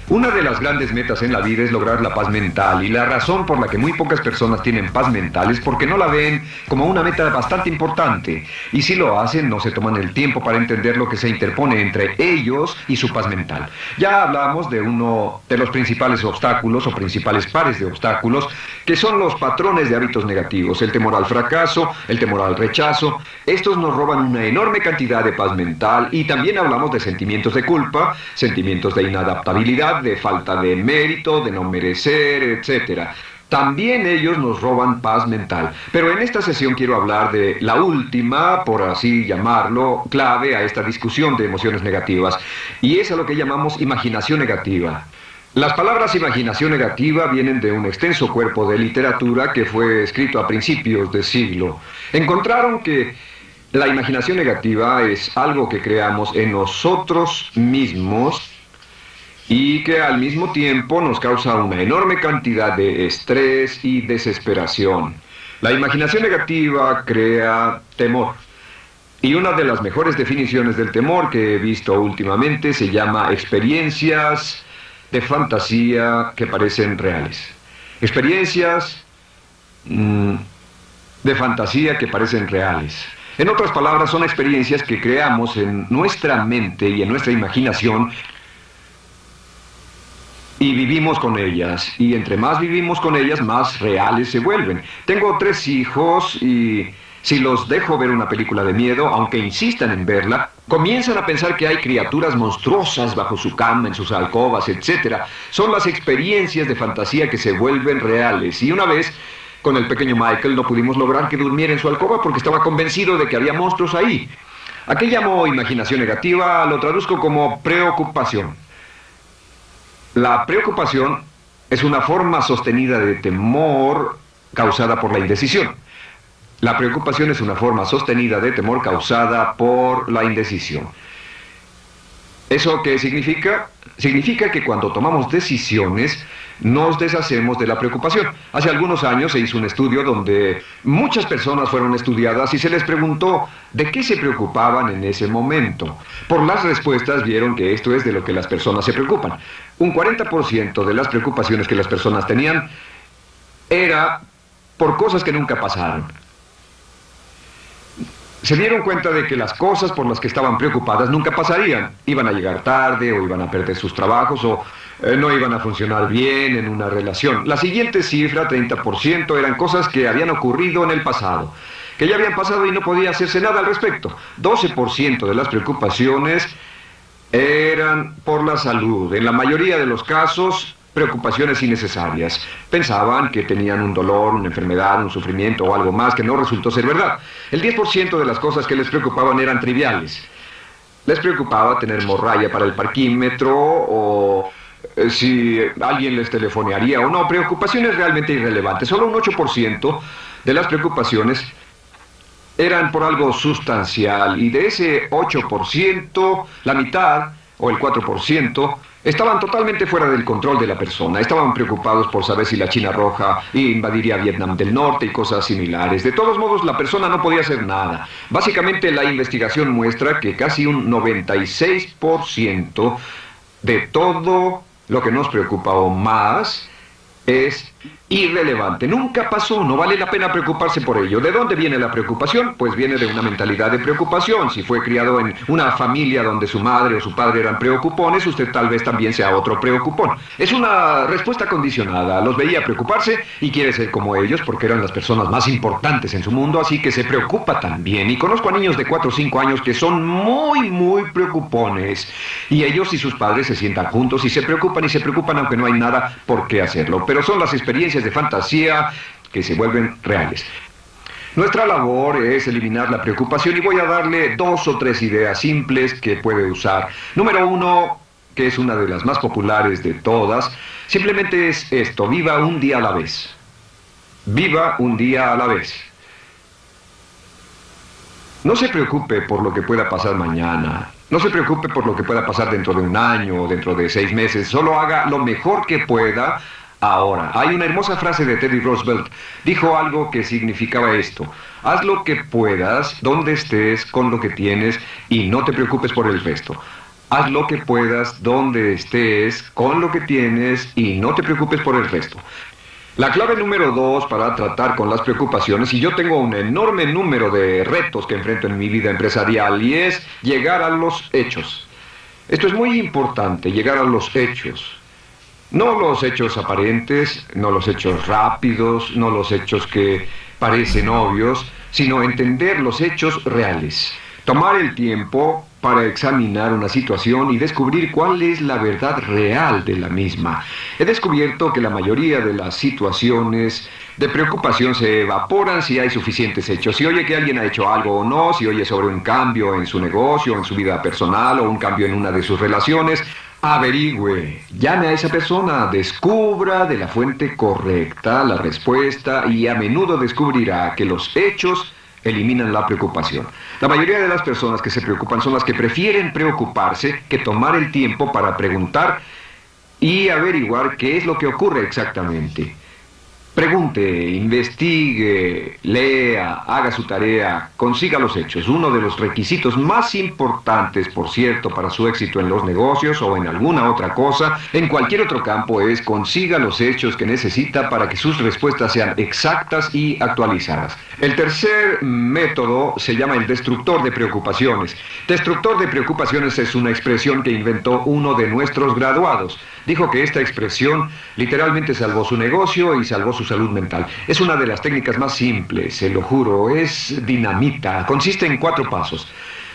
Una de las grandes metas en la vida es lograr la paz mental, y la razón por la que muy pocas personas tienen paz mental es porque no la ven como una meta bastante importante, y si lo hacen no se toman el tiempo para entender lo que se interpone entre ellos y su paz mental. Ya hablamos de uno de los principales obstáculos o principales pares de obstáculos, que son los patrones de hábitos negativos, el temor al fracaso, el temor al rechazo. Estos nos roban una enorme cantidad de paz mental, y también hablamos de sentimientos de culpa, sentimientos de inadaptabilidad, de falta de mérito, de no merecer, etcétera. También ellos nos roban paz mental. Pero en esta sesión quiero hablar de la última, por así llamarlo, clave a esta discusión de emociones negativas, y es a lo que llamamos imaginación negativa. Las palabras imaginación negativa vienen de un extenso cuerpo de literatura que fue escrito a principios de siglo. Encontraron que la imaginación negativa es algo que creamos en nosotros mismos y que al mismo tiempo nos causa una enorme cantidad de estrés y desesperación. La imaginación negativa crea temor. Y una de las mejores definiciones del temor que he visto últimamente se llama experiencias de fantasía que parecen reales. Experiencias de fantasía que parecen reales. En otras palabras, son experiencias que creamos en nuestra mente y en nuestra imaginación, y vivimos con ellas, y entre más vivimos con ellas, más reales se vuelven. Tengo 3 hijos y si los dejo ver una película de miedo, aunque insistan en verla, comienzan a pensar que hay criaturas monstruosas bajo su cama, en sus alcobas, etc. Son las experiencias de fantasía que se vuelven reales. Y una vez, con el pequeño Michael, no pudimos lograr que durmiera en su alcoba porque estaba convencido de que había monstruos ahí. ¿A qué llamo imaginación negativa? Lo traduzco como preocupación. La preocupación es una forma sostenida de temor causada por la indecisión. La preocupación es una forma sostenida de temor causada por la indecisión. ¿Eso qué significa? Significa que cuando tomamos decisiones, nos deshacemos de la preocupación. Hace algunos años se hizo un estudio donde muchas personas fueron estudiadas y se les preguntó de qué se preocupaban en ese momento. Por las respuestas vieron que esto es de lo que las personas se preocupan. Un 40% de las preocupaciones que las personas tenían era por cosas que nunca pasaron. Se dieron cuenta de que las cosas por las que estaban preocupadas nunca pasarían. Iban a llegar tarde, o iban a perder sus trabajos, o no iban a funcionar bien en una relación. La siguiente cifra, 30%, eran cosas que habían ocurrido en el pasado, que ya habían pasado y no podía hacerse nada al respecto. 12% de las preocupaciones eran por la salud. En la mayoría de los casos, preocupaciones innecesarias. Pensaban que tenían un dolor, una enfermedad, un sufrimiento o algo más que no resultó ser verdad. El 10% de las cosas que les preocupaban eran triviales. Les preocupaba tener morralla para el parquímetro, o si alguien les telefonearía o no. Preocupaciones realmente irrelevantes. Solo un 8% de las preocupaciones eran por algo sustancial, y de ese 8%, la mitad, o el 4%, estaban totalmente fuera del control de la persona. Estaban preocupados por saber si la China Roja invadiría Vietnam del Norte y cosas similares. De todos modos, la persona no podía hacer nada. Básicamente, la investigación muestra que casi un 96% de todo lo que nos preocupa o más es irrelevante. Nunca pasó, no vale la pena preocuparse por ello. ¿De dónde viene la preocupación? Pues viene de una mentalidad de preocupación. Si fue criado en una familia donde su madre o su padre eran preocupones, usted tal vez también sea otro preocupón. Es una respuesta condicionada. Los veía preocuparse y quiere ser como ellos porque eran las personas más importantes en su mundo, así que se preocupa también. Y conozco a niños de 4 o 5 años que son muy preocupones. Y ellos y sus padres se sientan juntos y se preocupan aunque no hay nada por qué hacerlo. Pero son las experiencias de fantasía que se vuelven reales. Nuestra labor es eliminar la preocupación, y voy a darle 2 o 3 ideas simples que puede usar. Número 1, que es una de las más populares de todas, simplemente es esto: viva un día a la vez. Viva un día a la vez. No se preocupe por lo que pueda pasar mañana. No se preocupe por lo que pueda pasar dentro de un año o dentro de 6 meses. Solo haga lo mejor que pueda ahora. Hay una hermosa frase de Teddy Roosevelt. Dijo algo que significaba esto: haz lo que puedas, donde estés, con lo que tienes, y no te preocupes por el resto. Haz lo que puedas, donde estés, con lo que tienes y no te preocupes por el resto. La clave número 2 para tratar con las preocupaciones, y yo tengo un enorme número de retos que enfrento en mi vida empresarial, y es llegar a los hechos. Esto es muy importante, llegar a los hechos. No los hechos aparentes, no los hechos rápidos, no los hechos que parecen obvios, sino entender los hechos reales. Tomar el tiempo para examinar una situación y descubrir cuál es la verdad real de la misma. He descubierto que la mayoría de las situaciones de preocupación se evaporan si hay suficientes hechos. Si oye que alguien ha hecho algo o no, si oye sobre un cambio en su negocio, en su vida personal o un cambio en una de sus relaciones, averigüe, llame a esa persona, descubra de la fuente correcta la respuesta y a menudo descubrirá que los hechos eliminan la preocupación. La mayoría de las personas que se preocupan son las que prefieren preocuparse que tomar el tiempo para preguntar y averiguar qué es lo que ocurre exactamente. Pregunte, investigue, lea, haga su tarea, consiga los hechos. Uno de los requisitos más importantes, por cierto, para su éxito en los negocios o en alguna otra cosa, en cualquier otro campo, es consiga los hechos que necesita para que sus respuestas sean exactas y actualizadas. El tercer método se llama el destructor de preocupaciones. Destructor de preocupaciones es una expresión que inventó uno de nuestros graduados. Dijo que esta expresión literalmente salvó su negocio y salvó su salud mental. Es una de las técnicas más simples, se lo juro, es dinamita. Consiste en 4 pasos.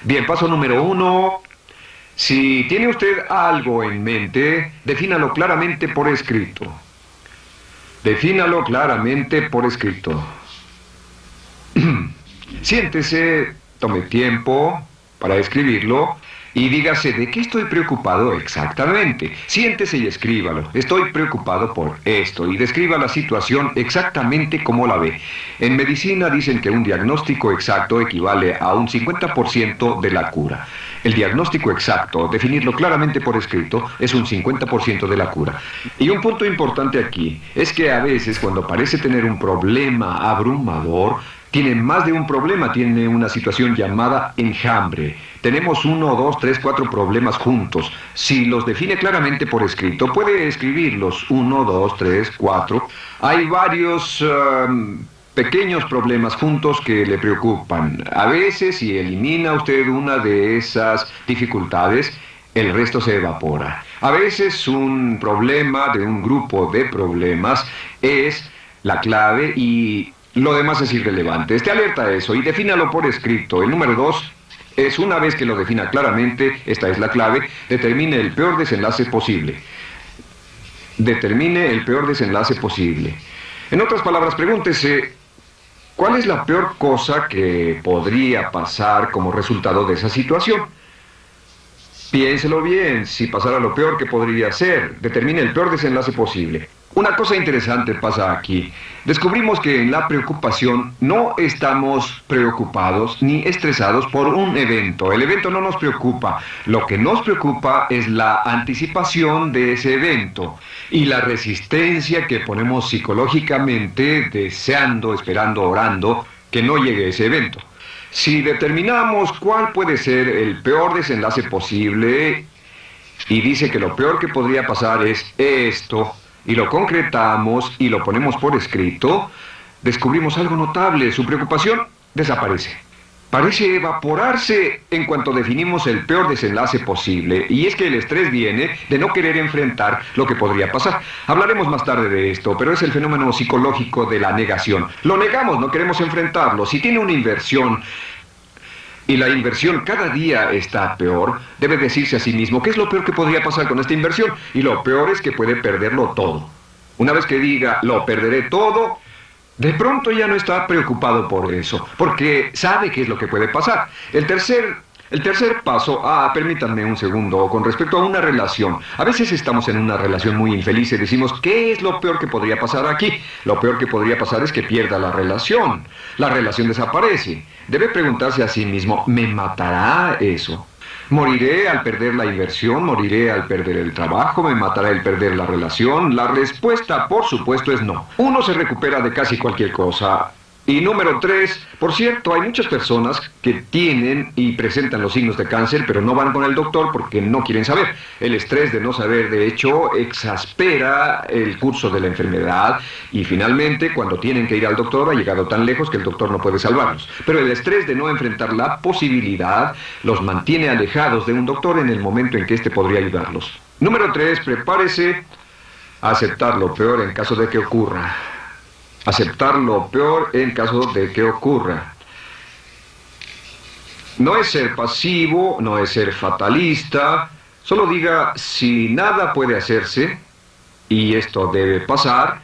Bien, paso número 1. Si tiene usted algo en mente, defínalo claramente por escrito. Defínalo claramente por escrito. Siéntese, tome tiempo para escribirlo y dígase de qué estoy preocupado exactamente. Siéntese y escríbalo. Estoy preocupado por esto y describa la situación exactamente como la ve. En medicina dicen que un diagnóstico exacto equivale a un 50% de la cura. El diagnóstico exacto, definirlo claramente por escrito, es un 50% de la cura. Y un punto importante aquí es que a veces cuando parece tener un problema abrumador, tiene más de un problema, tiene una situación llamada enjambre. Tenemos 1, 2, 3, 4 problemas juntos. Si los define claramente por escrito, puede escribirlos 1, 2, 3, 4. Hay varios pequeños problemas juntos que le preocupan. A veces, si elimina usted una de esas dificultades, el resto se evapora. A veces un problema de un grupo de problemas es la clave y lo demás es irrelevante. Esté alerta a eso y defínalo por escrito. El número 2 es, una vez que lo defina claramente, esta es la clave, determine el peor desenlace posible. Determine el peor desenlace posible. En otras palabras, pregúntese, ¿cuál es la peor cosa que podría pasar como resultado de esa situación? Piénselo bien, si pasara lo peor que podría ser, determine el peor desenlace posible. Una cosa interesante pasa aquí. Descubrimos que en la preocupación no estamos preocupados ni estresados por un evento. El evento no nos preocupa. Lo que nos preocupa es la anticipación de ese evento y la resistencia que ponemos psicológicamente deseando, esperando, orando que no llegue ese evento. Si determinamos cuál puede ser el peor desenlace posible y dice que lo peor que podría pasar es esto, y lo concretamos y lo ponemos por escrito, descubrimos algo notable. Su preocupación desaparece. Parece evaporarse en cuanto definimos el peor desenlace posible, y es que el estrés viene de no querer enfrentar lo que podría pasar. Hablaremos más tarde de esto, pero es el fenómeno psicológico de la negación. Lo negamos, no queremos enfrentarlo. Si tiene una inversión y la inversión cada día está peor, debe decirse a sí mismo, ¿qué es lo peor que podría pasar con esta inversión? Y lo peor es que puede perderlo todo. Una vez que diga, lo perderé todo, de pronto ya no está preocupado por eso, porque sabe qué es lo que puede pasar. El tercer paso, permítanme un segundo, con respecto a una relación. A veces estamos en una relación muy infeliz y decimos, ¿qué es lo peor que podría pasar aquí? Lo peor que podría pasar es que pierda la relación. La relación desaparece. Debe preguntarse a sí mismo, ¿me matará eso? ¿Moriré al perder la inversión? ¿Moriré al perder el trabajo? ¿Me matará el perder la relación? La respuesta, por supuesto, es no. Uno se recupera de casi cualquier cosa. Y número 3, por cierto, hay muchas personas que tienen y presentan los signos de cáncer, pero no van con el doctor porque no quieren saber. El estrés de no saber, de hecho, exaspera el curso de la enfermedad y finalmente, cuando tienen que ir al doctor, ha llegado tan lejos que el doctor no puede salvarlos. Pero el estrés de no enfrentar la posibilidad los mantiene alejados de un doctor en el momento en que éste podría ayudarlos. Número 3, prepárese a aceptar lo peor en caso de que ocurra. Aceptar lo peor en caso de que ocurra. No es ser pasivo, no es ser fatalista. Solo diga, si nada puede hacerse, y esto debe pasar,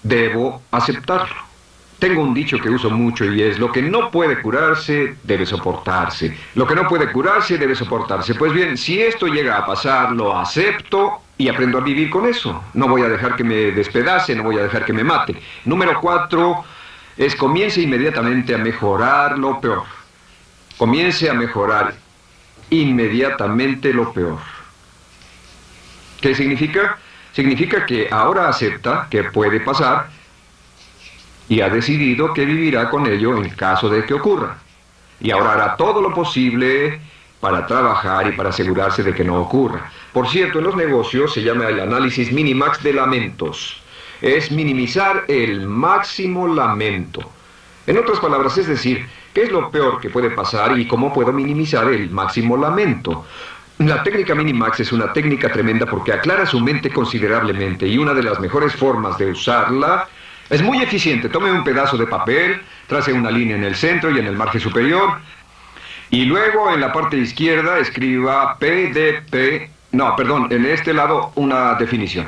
debo aceptarlo. Tengo un dicho que uso mucho y es, lo que no puede curarse, debe soportarse. Lo que no puede curarse, debe soportarse. Pues bien, si esto llega a pasar, lo acepto y aprendo a vivir con eso. No voy a dejar que me despedace, no voy a dejar que me mate. Número 4 es comience inmediatamente a mejorar lo peor. Comience a mejorar inmediatamente lo peor. ¿Qué significa? Significa que ahora acepta que puede pasar y ha decidido que vivirá con ello en caso de que ocurra. Y ahora hará todo lo posible para trabajar y para asegurarse de que no ocurra. Por cierto, en los negocios se llama el análisis minimax de lamentos. Es minimizar el máximo lamento. En otras palabras, es decir, ¿qué es lo peor que puede pasar y cómo puedo minimizar el máximo lamento? La técnica Minimax es una técnica tremenda porque aclara su mente considerablemente y una de las mejores formas de usarla es muy eficiente. Tome un pedazo de papel, trace una línea en el centro y en el margen superior y luego en la parte izquierda escriba PDP, no, perdón, en este lado una definición.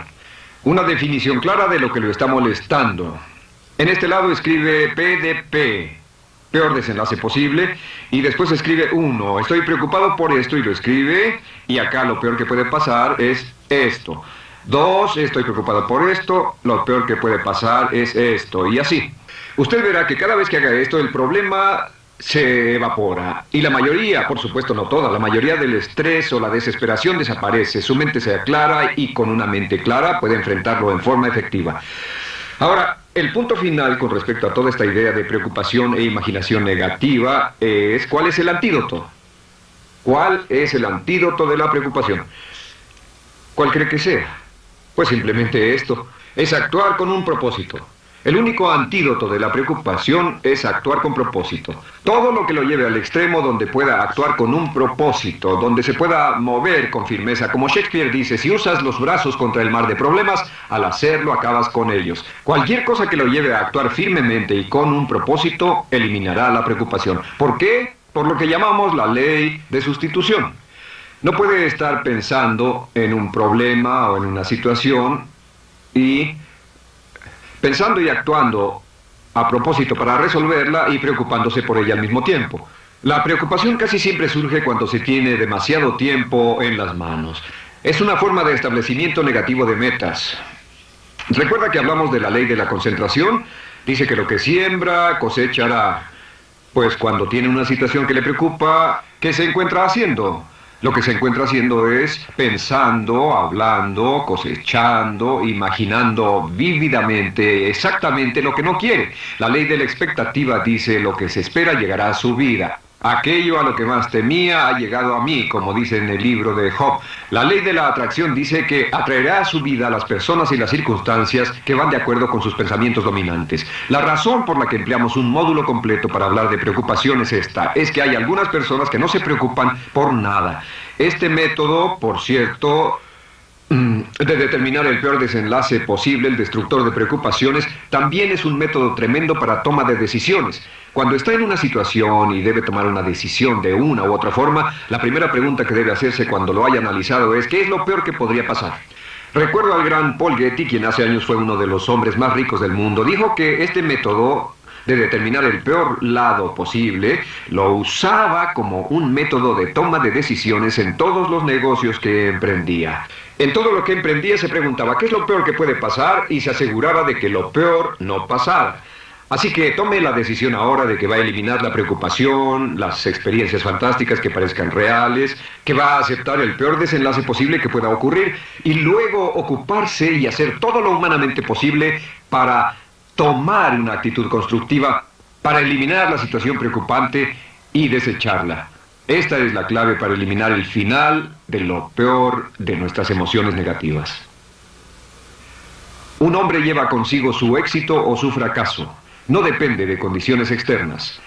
Una definición clara de lo que lo está molestando. En este lado escribe PDP, peor desenlace posible, y después escribe 1, estoy preocupado por esto, y lo escribe, y acá lo peor que puede pasar es esto. 2, estoy preocupado por esto, lo peor que puede pasar es esto, y así. Usted verá que cada vez que haga esto, el problema se evapora, y la mayoría, por supuesto no toda, la mayoría del estrés o la desesperación desaparece, su mente se aclara, y con una mente clara puede enfrentarlo en forma efectiva. Ahora, el punto final con respecto a toda esta idea de preocupación e imaginación negativa es ¿cuál es el antídoto? ¿Cuál es el antídoto de la preocupación? ¿Cuál cree que sea? Pues simplemente esto, es actuar con un propósito. El único antídoto de la preocupación es actuar con propósito. Todo lo que lo lleve al extremo donde pueda actuar con un propósito, donde se pueda mover con firmeza. Como Shakespeare dice, si usas los brazos contra el mar de problemas, al hacerlo acabas con ellos. Cualquier cosa que lo lleve a actuar firmemente y con un propósito, eliminará la preocupación. ¿Por qué? Por lo que llamamos la ley de sustitución. No puede estar pensando en un problema o en una situación y pensando y actuando a propósito para resolverla y preocupándose por ella al mismo tiempo. La preocupación casi siempre surge cuando se tiene demasiado tiempo en las manos. Es una forma de establecimiento negativo de metas. ¿Recuerda que hablamos de la ley de la concentración? Dice que lo que siembra, cosechará. Pues cuando tiene una situación que le preocupa, ¿qué se encuentra haciendo? Lo que se encuentra haciendo es pensando, hablando, cosechando, imaginando vívidamente exactamente lo que no quiere. La ley de la expectativa dice lo que se espera llegará a su vida. Aquello a lo que más temía ha llegado a mí, como dice en el libro de Job. La ley de la atracción dice que atraerá a su vida a las personas y las circunstancias que van de acuerdo con sus pensamientos dominantes. La razón por la que empleamos un módulo completo para hablar de preocupación es esta, es que hay algunas personas que no se preocupan por nada. Este método, por cierto, de determinar el peor desenlace posible, el destructor de preocupaciones, también es un método tremendo para toma de decisiones. Cuando está en una situación y debe tomar una decisión de una u otra forma, la primera pregunta que debe hacerse cuando lo haya analizado es ¿qué es lo peor que podría pasar? Recuerdo al gran Paul Getty, quien hace años fue uno de los hombres más ricos del mundo, dijo que este método de determinar el peor lado posible, lo usaba como un método de toma de decisiones en todos los negocios que emprendía. En todo lo que emprendía se preguntaba ¿qué es lo peor que puede pasar? Y se aseguraba de que lo peor no pasara. Así que tome la decisión ahora de que va a eliminar la preocupación, las experiencias fantásticas que parezcan reales, que va a aceptar el peor desenlace posible que pueda ocurrir y luego ocuparse y hacer todo lo humanamente posible para tomar una actitud constructiva para eliminar la situación preocupante y desecharla. Esta es la clave para eliminar el final de lo peor de nuestras emociones negativas. Un hombre lleva consigo su éxito o su fracaso. No depende de condiciones externas.